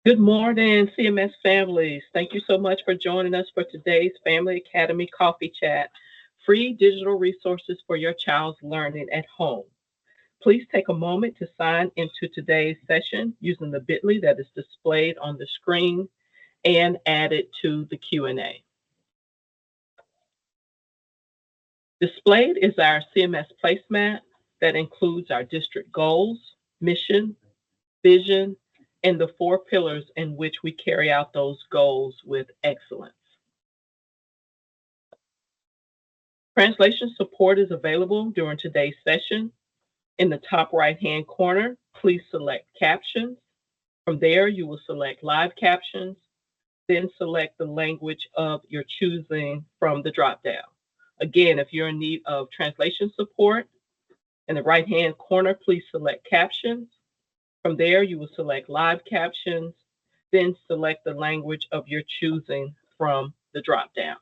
Good morning, CMS families. Thank you so much for joining us for today's Family Academy Coffee Chat, free digital resources for your child's learning at home. Please take a moment to sign into today's session using the bit.ly that is displayed on the screen and add it to the Q&A. Displayed is our CMS placemat that includes our district goals, mission, vision, and the four pillars in which we carry out those goals with excellence. Translation support is available during today's session. In the top right-hand corner, please select Captions. From there, you will select Live Captions, then select the language of your choosing from the drop-down. Again, if you're in need of translation support, in the right-hand corner, please select Captions. From there, you will select Live Captions, then select the language of your choosing from the drop-down.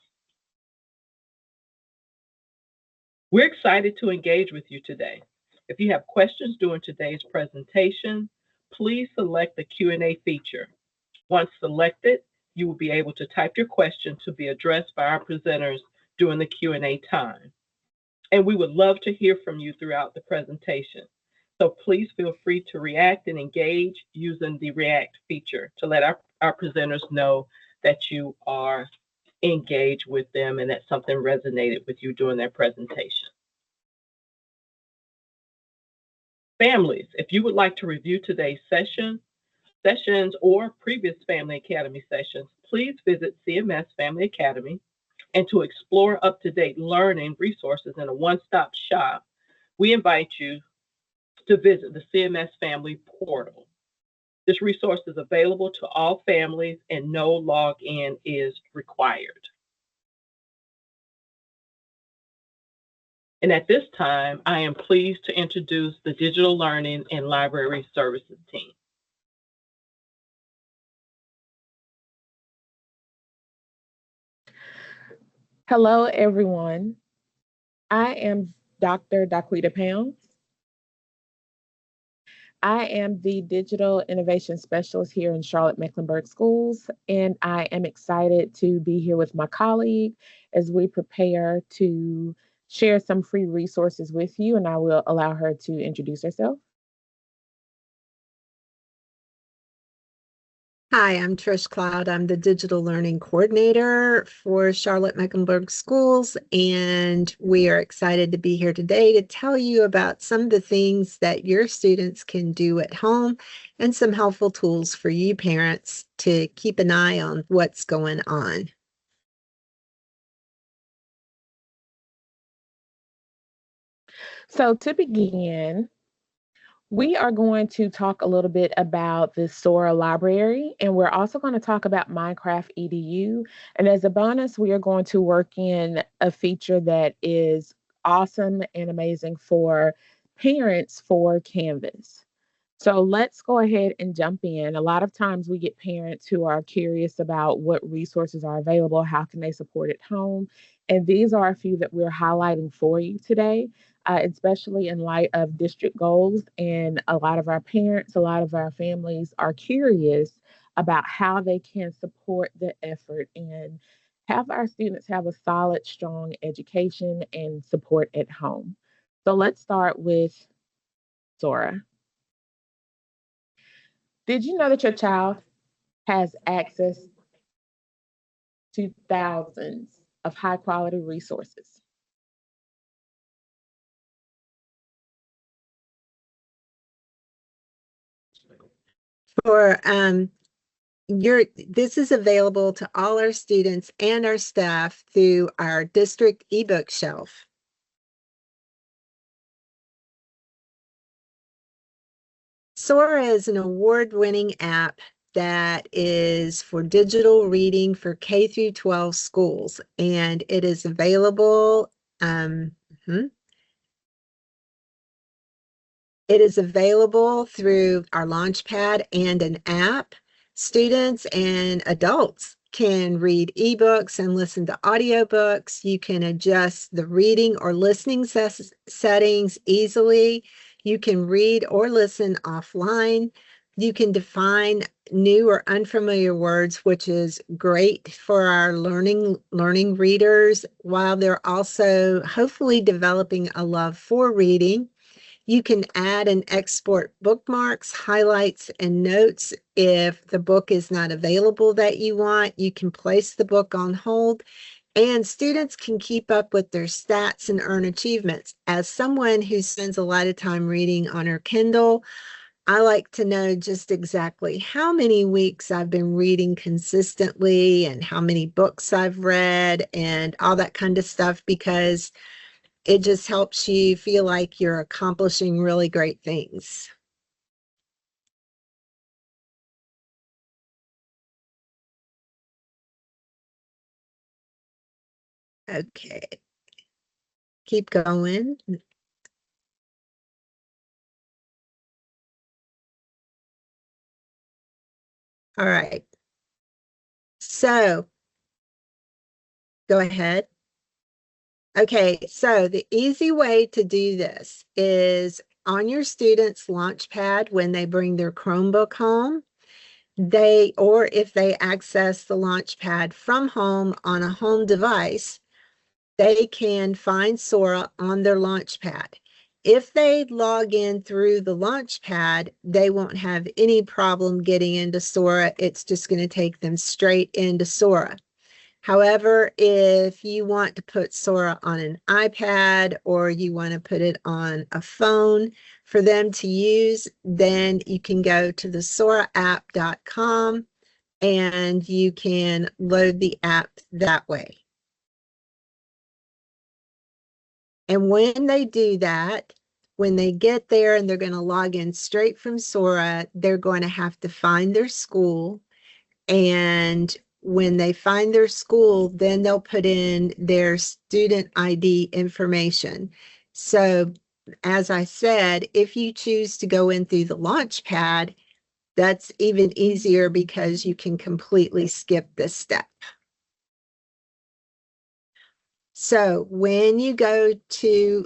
We're excited to engage with you today. If you have questions during today's presentation, please select the Q&A feature. Once selected, you will be able to type your question to be addressed by our presenters during the Q&A time. And we would love to hear from you throughout the presentation. So please feel free to react and engage using the React feature to let our presenters know that you are engaged with them and that something resonated with you during their presentation. Families, if you would like to review today's sessions or previous Family Academy sessions, please visit CMS Family Academy. And to explore up-to-date learning resources in a one-stop shop, we invite you to visit the CMS Family Portal. This resource is available to all families and no login is required. And at this time, I am pleased to introduce the Digital Learning and Library Services team. Hello, everyone. I am Dr. Daquita Pounds. I am the Digital Innovation Specialist here in Charlotte-Mecklenburg Schools, and I am excited to be here with my colleague as we prepare to share some free resources with you, and I will allow her to introduce herself. Hi, I'm Trish Cloud. I'm the Digital Learning Coordinator for Charlotte-Mecklenburg Schools, and we are excited to be here today to tell you about some of the things that your students can do at home and some helpful tools for you parents to keep an eye on what's going on. So to begin, we are going to talk a little bit about the Sora library, and we're also going to talk about Minecraft EDU. And as a bonus, we are going to work in a feature that is awesome and amazing for parents for Canvas. So let's go ahead and jump in. A lot of times we get parents who are curious about what resources are available, how can they support at home, and these are a few that we're highlighting for you today. Especially in light of district goals. And a lot of our parents, a lot of our families are curious about how they can support the effort and have our students have a solid, strong education and support at home. So let's start with Sora. Did you know that your child has access to thousands of high quality resources? For this is available to all our students and our staff through our district ebook shelf. Sora is an award-winning app that is for digital reading for K through 12 schools, and it is available. It is available through our Launchpad and an app. Students and adults can read ebooks and listen to audiobooks. You can adjust the reading or listening settings easily. You can read or listen offline. You can define new or unfamiliar words, which is great for our learning readers, while they're also hopefully developing a love for reading. You can add and export bookmarks, highlights, and notes. If the book is not available that you want, you can place the book on hold, and students can keep up with their stats and earn achievements. As someone who spends a lot of time reading on her Kindle, I like to know just exactly how many weeks I've been reading consistently and how many books I've read and all that kind of stuff, because it just helps you feel like you're accomplishing really great things. Okay, keep going. All right, so go ahead. Okay, so the easy way to do this is on your students' Launchpad when they bring their Chromebook home. Or if they access the Launchpad from home on a home device, they can find Sora on their Launchpad. If they log in through the Launchpad, they won't have any problem getting into Sora. It's just going to take them straight into Sora. However, if you want to put Sora on an iPad or you want to put it on a phone for them to use, then you can go to the soraapp.com and you can load the app that way. And when they do that, when they get there and they're going to log in straight from Sora, they're going to have to find their school. And when they find their school, then they'll put in their student ID information. So, as I said, if you choose to go in through the Launchpad, that's even easier because you can completely skip this step. So when you go to,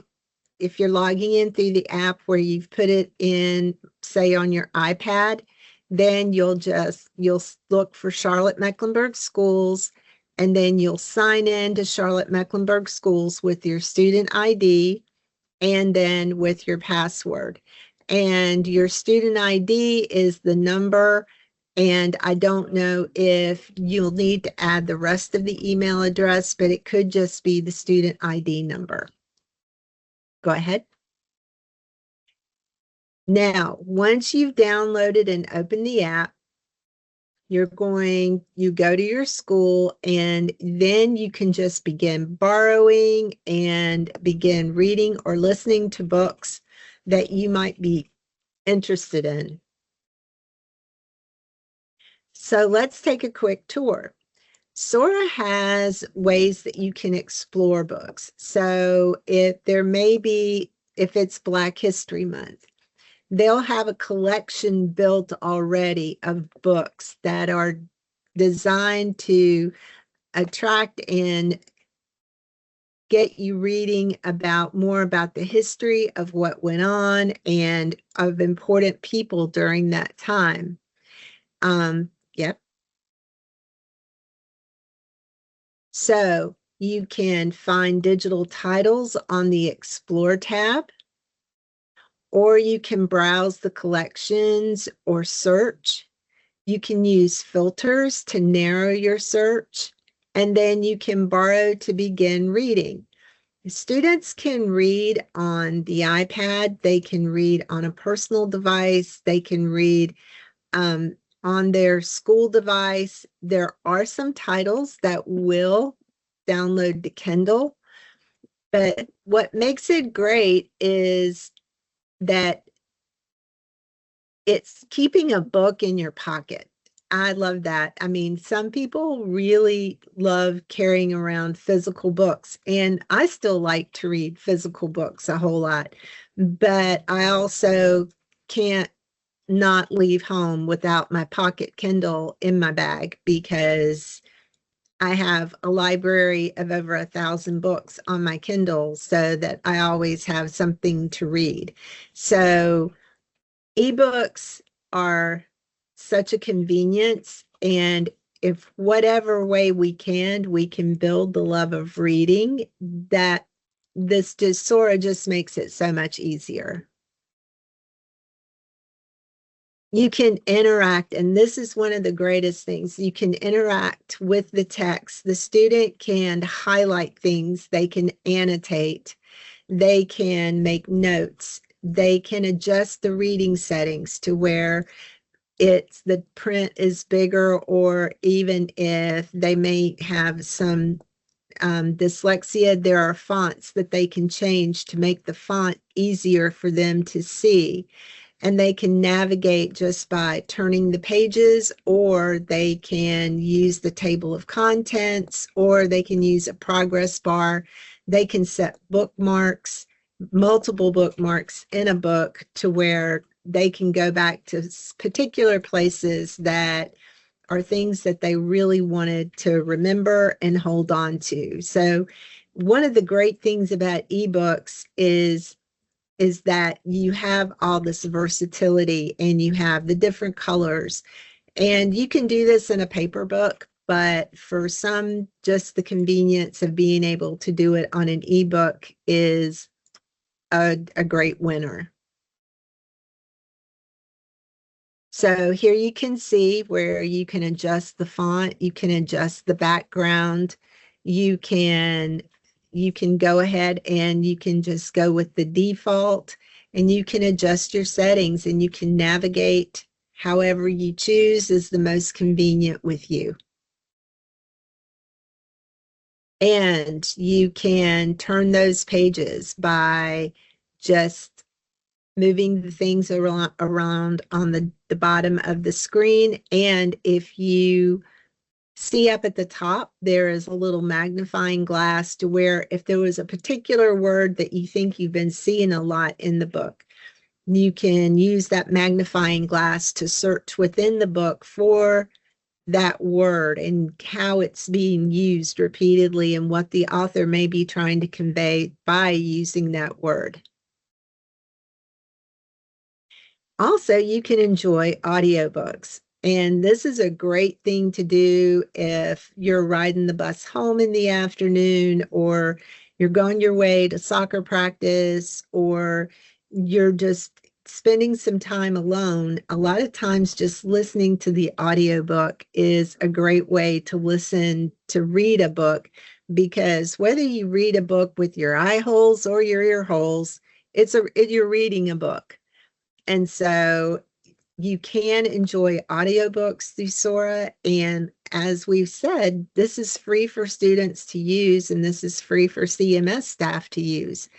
if you're logging in through the app where you've put it in, say on your iPad, then you'll look for Charlotte-Mecklenburg Schools, and then you'll sign in to Charlotte-Mecklenburg Schools with your student ID and then with your password. And your student ID is the number, and I don't know if you'll need to add the rest of the email address, but it could just be the student ID number. Go ahead. Now, once you've downloaded and opened the app, you go to your school, and then you can just begin borrowing and begin reading or listening to books that you might be interested in. So let's take a quick tour. Sora has ways that you can explore books. So if it's Black History Month, they'll have a collection built already of books that are designed to attract and get you reading more about the history of what went on and of important people during that time. Yep. So you can find digital titles on the Explore tab, or you can browse the collections or search. You can use filters to narrow your search, and then you can borrow to begin reading. Students can read on the iPad, they can read on a personal device, they can read on their school device. There are some titles that will download to Kindle, but what makes it great is that it's keeping a book in your pocket. I love that. I mean, some people really love carrying around physical books, and I still like to read physical books a whole lot, but I also can't not leave home without my pocket Kindle in my bag, because I have a library of over 1,000 books on my Kindle, so that I always have something to read. So ebooks are such a convenience, and if whatever way we can build the love of reading, that this just Sora just makes it so much easier. You can interact, and this is one of the greatest things. You can interact with the text. The student can highlight things, they can annotate, they can make notes, they can adjust the reading settings to where it's the print is bigger, or even if they may have some dyslexia, there are fonts that they can change to make the font easier for them to see. And they can navigate just by turning the pages, or they can use the table of contents, or they can use a progress bar. They can set bookmarks, multiple bookmarks in a book, to where they can go back to particular places that are things that they really wanted to remember and hold on to. So one of the great things about ebooks is that you have all this versatility, and you have the different colors, and you can do this in a paper book, but for some, just the convenience of being able to do it on an ebook is a great winner. So here you can see where you can adjust the font, you can adjust the background, you can go ahead and you can just go with the default, and you can adjust your settings, and you can navigate however you choose is the most convenient with you. And you can turn those pages by just moving the things around on the bottom of the screen. And if you see up at the top, there is a little magnifying glass, to where if there was a particular word that you think you've been seeing a lot in the book, you can use that magnifying glass to search within the book for that word and how it's being used repeatedly, and what the author may be trying to convey by using that word. Also, you can enjoy audiobooks. And this is a great thing to do if you're riding the bus home in the afternoon, or you're going your way to soccer practice, or you're just spending some time alone. A lot of times just listening to the audiobook is a great way to read a book, because whether you read a book with your eye holes or your ear holes, you're reading a book. And so you can enjoy audiobooks through Sora. And as we've said, this is free for students to use, and this is free for CMS staff to use.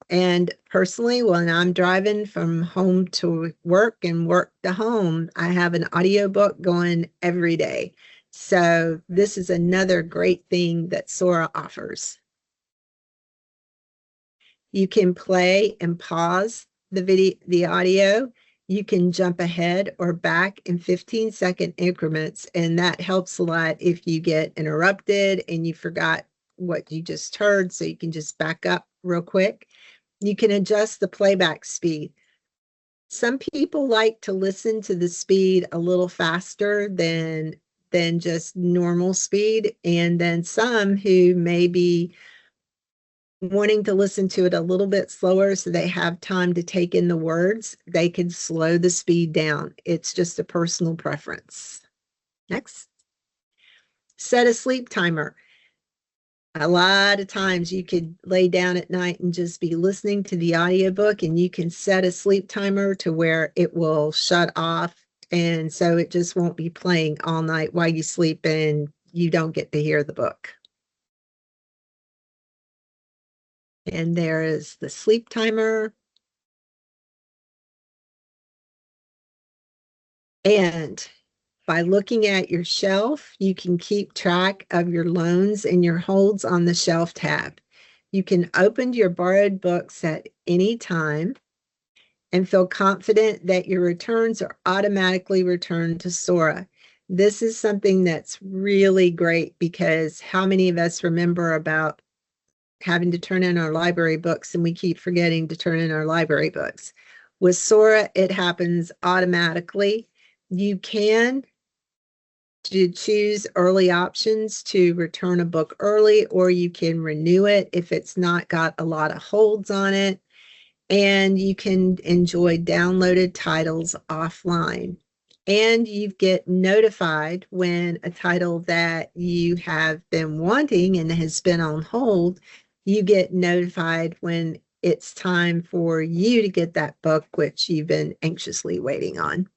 And personally, when I'm driving from home to work and work to home, I have an audiobook going every day. So this is another great thing that Sora offers. You can play and pause the audio. You can jump ahead or back in 15-second increments, and that helps a lot if you get interrupted and you forgot what you just heard, so you can just back up real quick. You can adjust the playback speed. Some people like to listen to the speed a little faster than just normal speed, and then some who may be wanting to listen to it a little bit slower so they have time to take in the words, they can slow the speed down. It's just a personal preference. Next. Set a sleep timer. A lot of times you could lay down at night and just be listening to the audiobook, and you can set a sleep timer to where it will shut off, and so it just won't be playing all night while you sleep and you don't get to hear the book. And there is the sleep timer. And by looking at your shelf, you can keep track of your loans and your holds on the shelf tab. You can open your borrowed books at any time and feel confident that your returns are automatically returned to Sora. This is something that's really great, because how many of us remember about having to turn in our library books, and we keep forgetting to turn in our library books? With Sora, it happens automatically. You can choose early options to return a book early, or you can renew it if it's not got a lot of holds on it. And you can enjoy downloaded titles offline. And you get notified when a title that you have been wanting and has been on hold, you get notified when it's time for you to get that book, which you've been anxiously waiting on.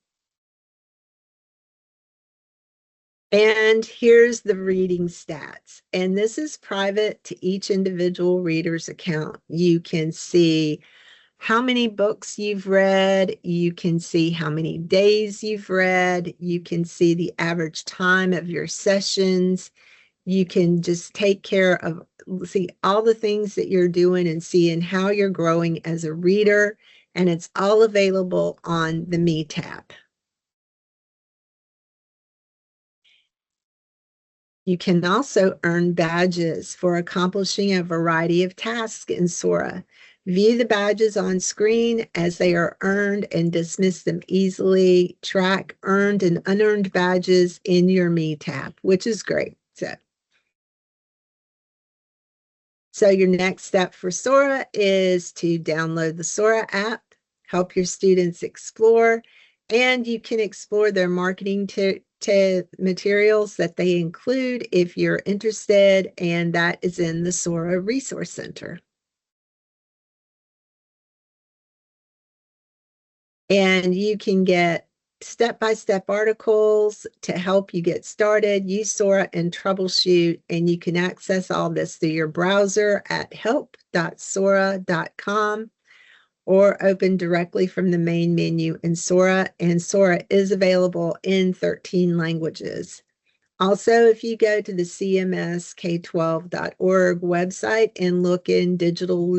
And here's the reading stats. And this is private to each individual reader's account. You can see how many books you've read. You can see how many days you've read. You can see the average time of your sessions. You can just take care of, see all the things that you're doing and seeing how you're growing as a reader. And it's all available on the Me tab. You can also earn badges for accomplishing a variety of tasks in Sora. View the badges on screen as they are earned and dismiss them easily. Track earned and unearned badges in your Me tab, which is great. So your next step for Sora is to download the Sora app, help your students explore, and you can explore their marketing materials that they include if you're interested, and that is in the Sora Resource Center. And you can get step-by-step articles to help you get started. Use Sora and troubleshoot, and you can access all this through your browser at help.sora.com or open directly from the main menu in Sora, and Sora is available in 13 languages. Also, if you go to the cmsk12.org website and look in digital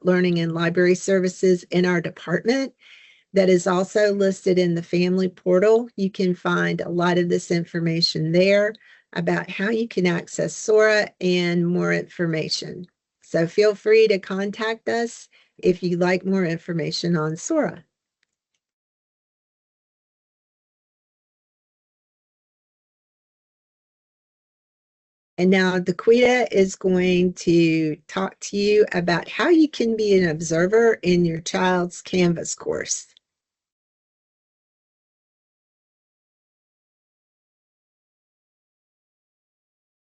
learning and library services in our department, that is also listed in the family portal. You can find a lot of this information there about how you can access Sora and more information. So feel free to contact us if you'd like more information on Sora. And now Daquita is going to talk to you about how you can be an observer in your child's Canvas course.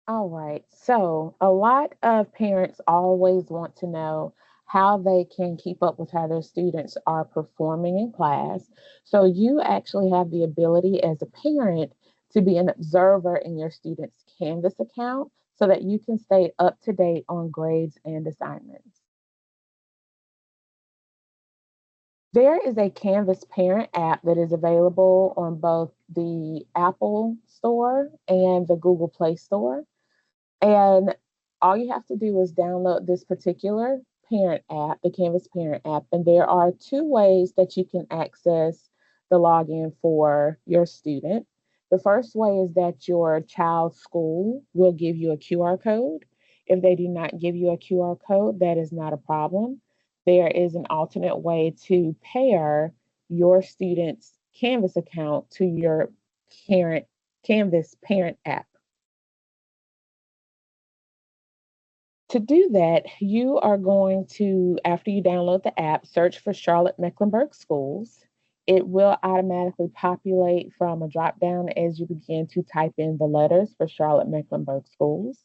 All right. So, a lot of parents always want to know how they can keep up with how their students are performing in class. So, you actually have the ability as a parent to be an observer in your student's Canvas account so that you can stay up to date on grades and assignments. There is a Canvas parent app that is available on both the Apple Store and the Google Play Store. And all you have to do is download this particular parent app, the Canvas parent app. And there are two ways that you can access the login for your student. The first way is that your child's school will give you a QR code. If they do not give you a QR code, that is not a problem. There is an alternate way to pair your student's Canvas account to your parent Canvas parent app. To do that, you are going to, after you download the app, search for Charlotte-Mecklenburg schools. It will automatically populate from a drop down as you begin to type in the letters for Charlotte-Mecklenburg schools.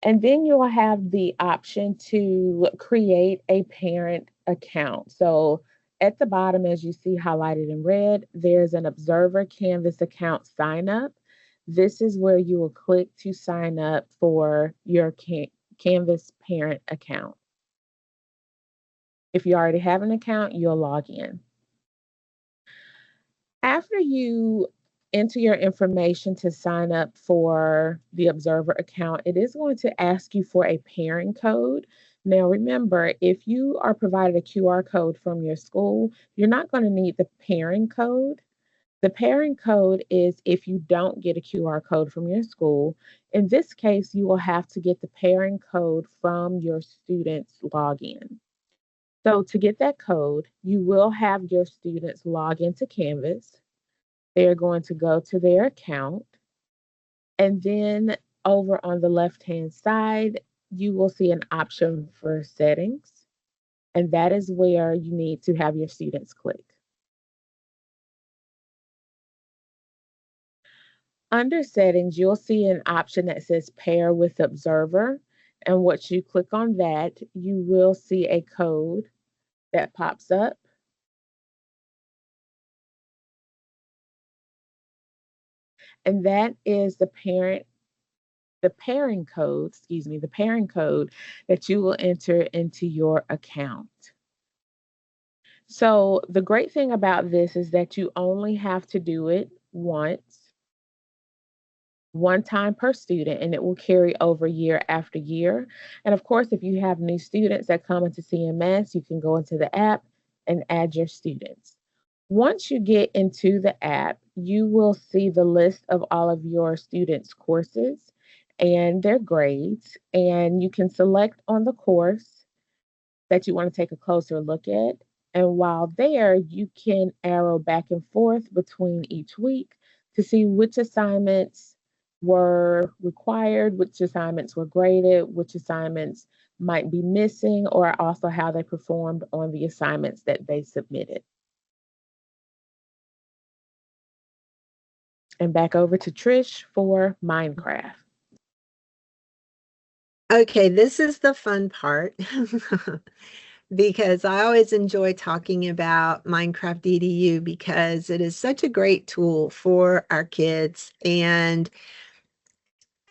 And then you'll have the option to create a parent account. So at the bottom, as you see highlighted in red, there's an Observer Canvas account sign up. This is where you will click to sign up for your Canvas parent account. If you already have an account, you'll log in. After you enter your information to sign up for the Observer account, it is going to ask you for a pairing code. Now, remember, if you are provided a QR code from your school, you're not going to need the pairing code. The pairing code is if you don't get a QR code from your school. In this case, you will have to get the pairing code from your student's login. So to get that code, you will have your students log into Canvas. They're going to go to their account, and then over on the left-hand side, you will see an option for settings, and that is where you need to have your students click. Under settings, you'll see an option that says pair with observer. And once you click on that, you will see a code that pops up. And that is the pairing code, the pairing code that you will enter into your account. So the great thing about this is that you only have to do it once, one time per student, and it will carry over year after year. And of course, if you have new students that come into CMS, you can go into the app and add your students. Once you get into the app, you will see the list of all of your students' courses and their grades, and you can select on the course that you want to take a closer look at. And while there, you can arrow back and forth between each week to see which assignments were required, which assignments were graded, which assignments might be missing, or also how they performed on the assignments that they submitted. And back over to Trish for Minecraft. Okay, this is the fun part because I always enjoy talking about Minecraft EDU because it is such a great tool for our kids, and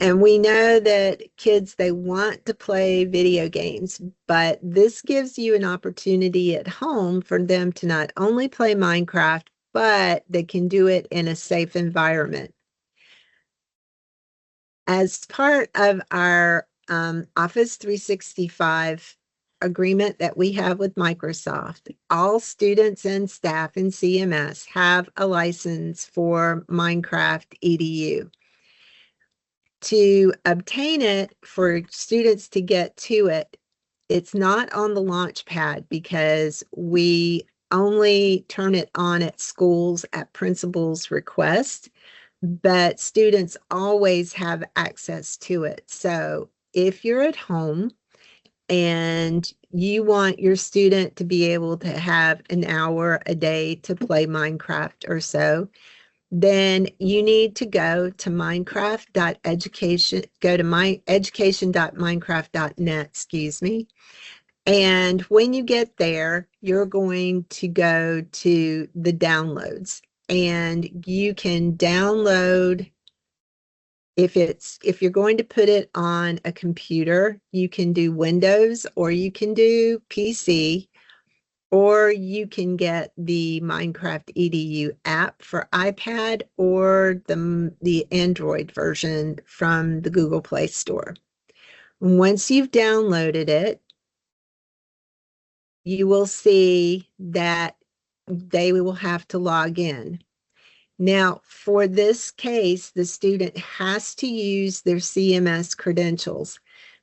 we know that kids, they want to play video games, but this gives you an opportunity at home for them to not only play Minecraft, but they can do it in a safe environment. As part of our Office 365 agreement that we have with Microsoft, all students and staff in CMS have a license for Minecraft EDU. To obtain it, for students to get to it, it's not on the launch pad because we only turn it on at schools at principal's request, but students always have access to it. So if you're at home and you want your student to be able to have an hour a day to play Minecraft or so, then you need to go to minecraft.education, go to education.minecraft.net, excuse me. And when you get there, you're going to go to the downloads, and you can download, if you're going to put it on a computer, you can do Windows or you can do PC, or you can get the Minecraft EDU app for iPad or the Android version from the Google Play Store. Once you've downloaded it, you will see that they will have to log in. Now, for this case, the student has to use their CMS credentials.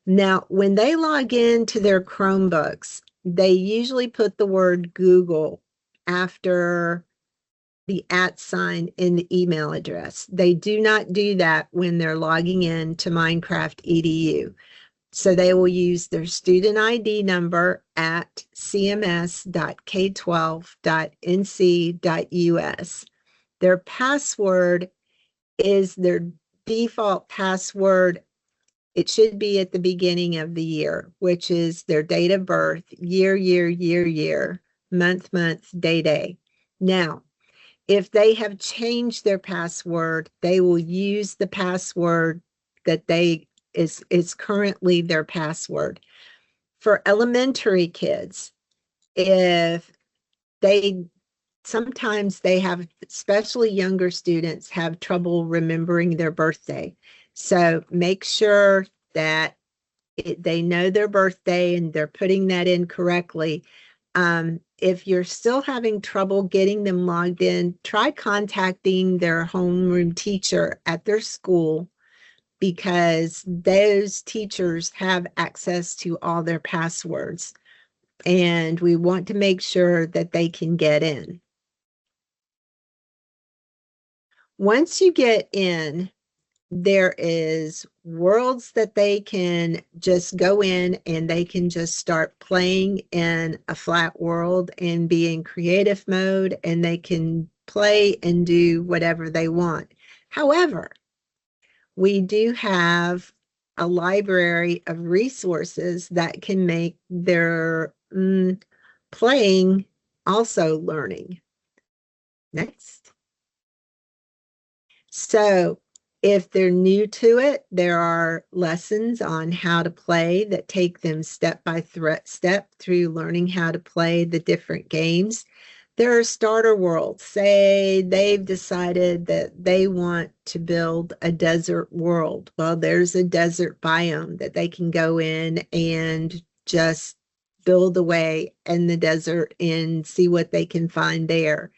Now, when they log into their Chromebooks, they usually put the word Google after the @ in the email address. They do not do that when they're logging in to Minecraft EDU. So they will use their student ID number at cms.k12.nc.us. Their password is their default password. It should be at the beginning of the year, which is their date of birth, year, month, day. Now, if they have changed their password, they will use the password that is currently their password. For elementary kids, if sometimes they have, especially younger students, have trouble remembering their birthday. So make sure that they know their birthday and they're putting that in correctly. If you're still having trouble getting them logged in, try contacting their homeroom teacher at their school, because those teachers have access to all their passwords, and we want to make sure that they can get in. Once you get in, there is worlds that they can just go in and they can just start playing in a flat world and be in creative mode, and they can play and do whatever they want. However, we do have a library of resources that can make their playing also learning. Next. So if they're new to it, there are lessons on how to play that take them step by step through learning how to play the different games. There are starter worlds. Say they've decided that they want to build a desert world. Well, there's a desert biome that they can go in and just build away in the desert and see what they can find there.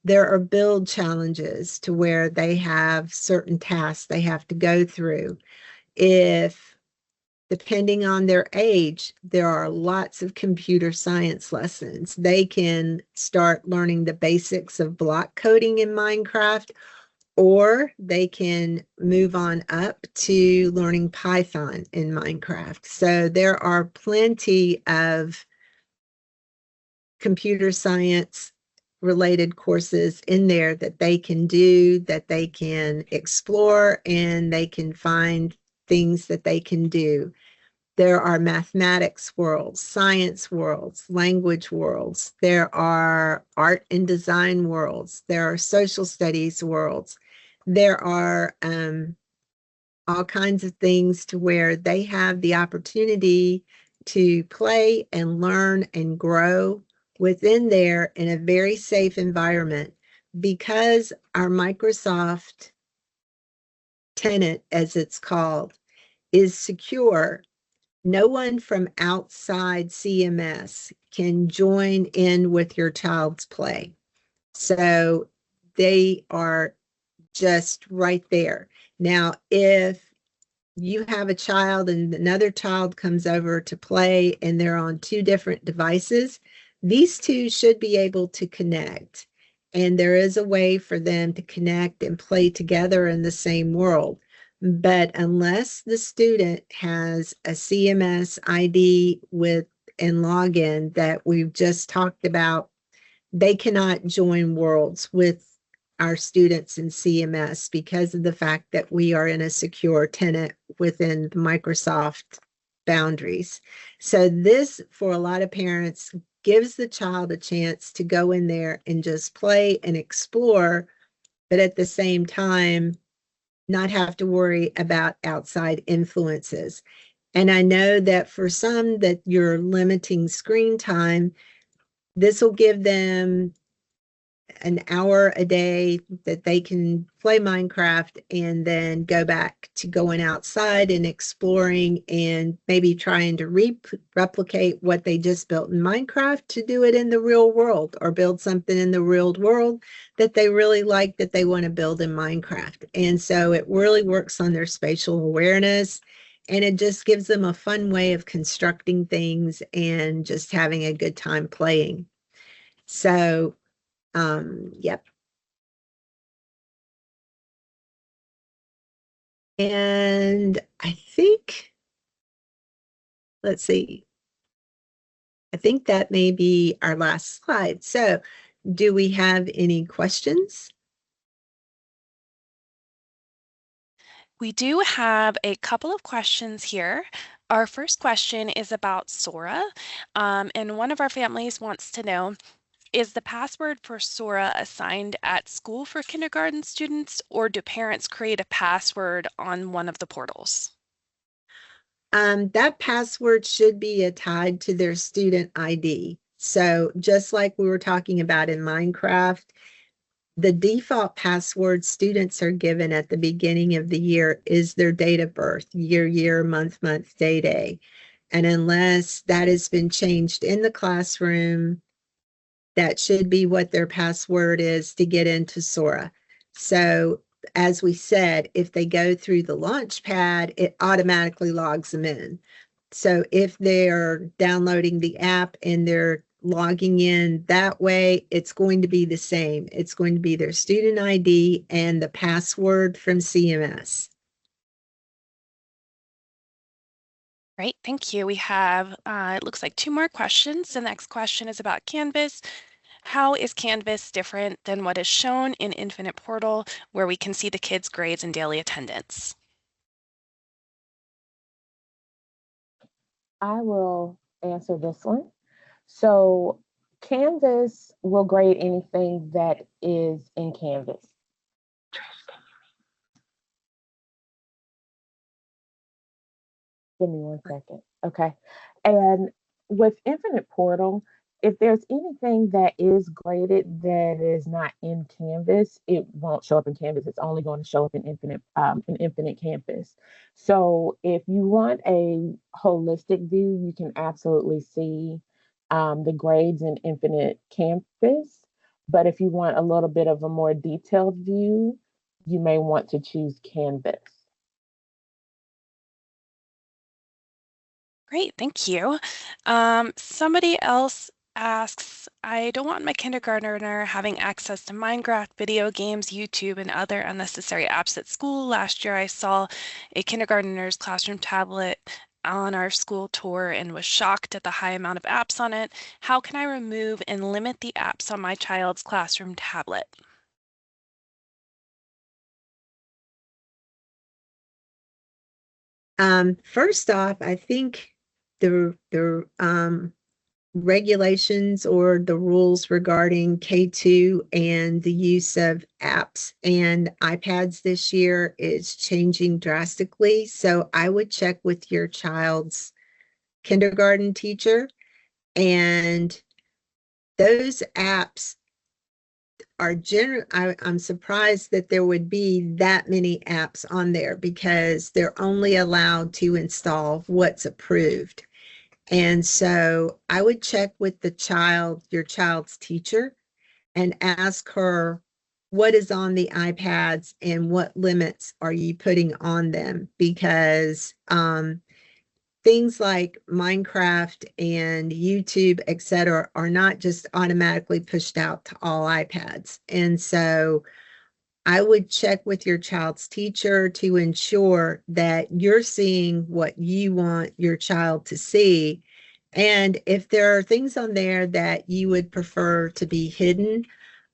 There are build challenges to where they have certain tasks they have to go through. If, depending on their age, there are lots of computer science lessons. They can start learning the basics of block coding in Minecraft, or they can move on up to learning Python in Minecraft. So there are plenty of computer science related courses in there that they can do, that they can explore, and they can find things that they can do. There are mathematics worlds, science worlds, language worlds. There are art and design worlds. There are social studies worlds. There are all kinds of things to where they have the opportunity to play and learn and grow within there in a very safe environment. Because our Microsoft tenant, as it's called, is secure, no one from outside CMS can join in with your child's play. So they are just right there. Now, if you have a child and another child comes over to play and they're on two different devices, these two should be able to connect. And there is a way for them to connect and play together in the same world. But unless the student has a CMS ID with and login that we've just talked about, they cannot join worlds with our students in CMS because of the fact that we are in a secure tenant within the Microsoft boundaries. So this, for a lot of parents, gives the child a chance to go in there and just play and explore, but at the same time, not have to worry about outside influences. And I know that for some that you're limiting screen time, this will give them an hour a day that they can play Minecraft and then go back to going outside and exploring and maybe trying to replicate what they just built in Minecraft to do it in the real world, or build something in the real world that they really like that they want to build in Minecraft. And so it really works on their spatial awareness, and it just gives them a fun way of constructing things and just having a good time playing. So yep. And I think, let's see, I think that may be our last slide. So do we have any questions? We do have a couple of questions here. Our first question is about Sora, and one of our families wants to know, is the password for Sora assigned at school for kindergarten students, or do parents create a password on one of the portals? That password should be tied to their student ID. So just like we were talking about in Minecraft, the default password students are given at the beginning of the year is their date of birth, year, month, day. And unless that has been changed in the classroom, that should be what their password is to get into Sora. So as we said, if they go through the Launchpad, it automatically logs them in. So if they're downloading the app and they're logging in that way, it's going to be the same. It's going to be their student ID and the password from CMS. Great, thank you. We have, it looks like 2 more questions. The next question is about Canvas. How is Canvas different than what is shown in Infinite Portal, where we can see the kids' grades and daily attendance? I will answer this one. So Canvas will grade anything that is in Canvas. Give me one second. Okay. And with Infinite Portal, if there's anything that is graded that is not in Canvas, it won't show up in Canvas. It's only going to show up in Infinite Campus. So if you want a holistic view, you can absolutely see the grades in Infinite Campus. But if you want a little bit of a more detailed view, you may want to choose Canvas. Great, thank you. Somebody else asks, I don't want my kindergartner having access to Minecraft, video games, YouTube, and other unnecessary apps at school. Last year, I saw a kindergartner's classroom tablet on our school tour and was shocked at the high amount of apps on it. How can I remove and limit the apps on my child's classroom tablet? First off, I think the regulations or the rules regarding K2 and the use of apps and iPads this year is changing drastically. So I would check with your child's kindergarten teacher, and those apps are I'm surprised that there would be that many apps on there because they're only allowed to install what's approved. And so I would check with your child's teacher, and ask her what is on the iPads and what limits are you putting on them, because things like Minecraft and YouTube, etc., are not just automatically pushed out to all iPads. And so I would check with your child's teacher to ensure that you're seeing what you want your child to see. And if there are things on there that you would prefer to be hidden,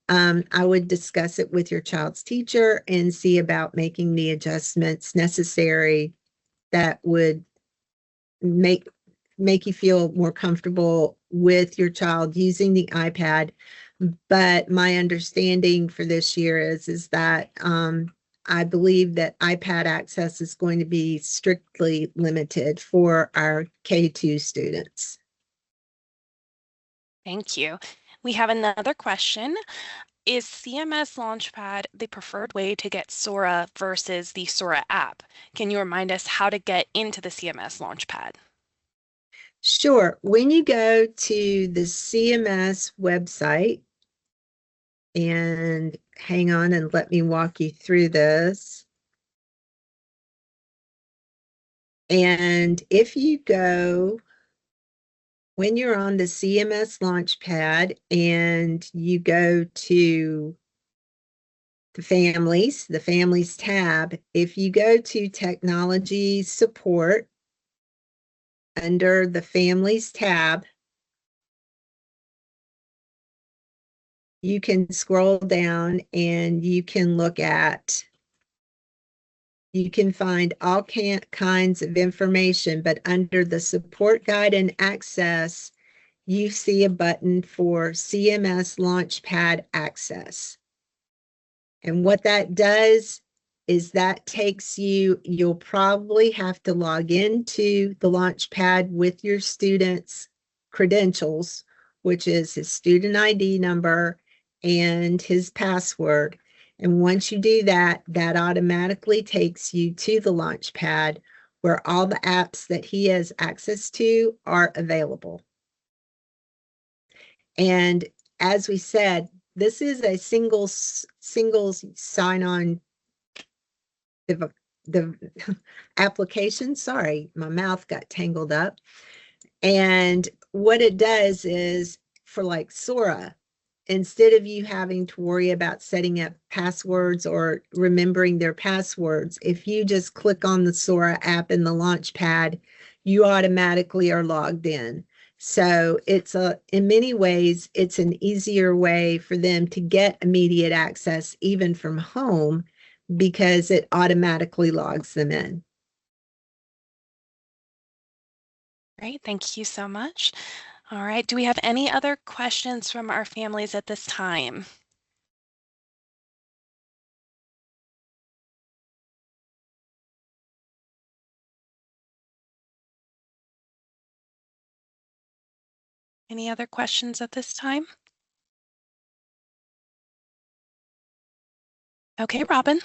I would discuss it with your child's teacher and see about making the adjustments necessary that would make you feel more comfortable with your child using the iPad. But my understanding for this year is that I believe that iPad access is going to be strictly limited for our K2 students. Thank you. We have another question. Is CMS Launchpad the preferred way to get Sora versus the Sora app? Can you remind us how to get into the CMS Launchpad? Sure. When you go to the CMS website, and hang on and let me walk you through this. And if you go, when you're on the CMS Launchpad and you go to the families tab, if you go to technology support under the families tab, you can scroll down and you can find all kinds of information, but under the support guide and access, you see a button for CMS Launchpad access. And what that does is that takes you'll probably have to log into the Launchpad with your student's credentials, which is his student ID number and his password. And once you do that, that automatically takes you to the Launchpad where all the apps that he has access to are available. And as we said, this is a single sign-on the application. Sorry, my mouth got tangled up. And what it does is, for like Sora, instead of you having to worry about setting up passwords or remembering their passwords, if you just click on the Sora app in the launch pad, you automatically are logged in. So in many ways, it's an easier way for them to get immediate access even from home, because it automatically logs them in. Great, thank you so much. All right, do we have any other questions from our families at this time? Any other questions at this time? Okay, Robin.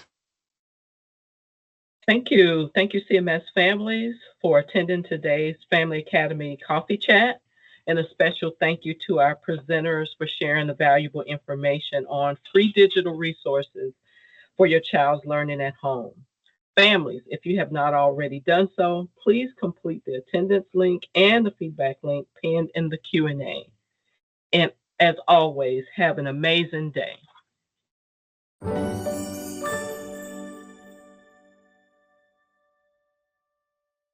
Thank you. Thank you, CMS families, for attending today's Family Academy Coffee Chat. And a special thank you to our presenters for sharing the valuable information on free digital resources for your child's learning at home. Families, if you have not already done so, please complete the attendance link and the feedback link pinned in the Q&A. And as always, have an amazing day.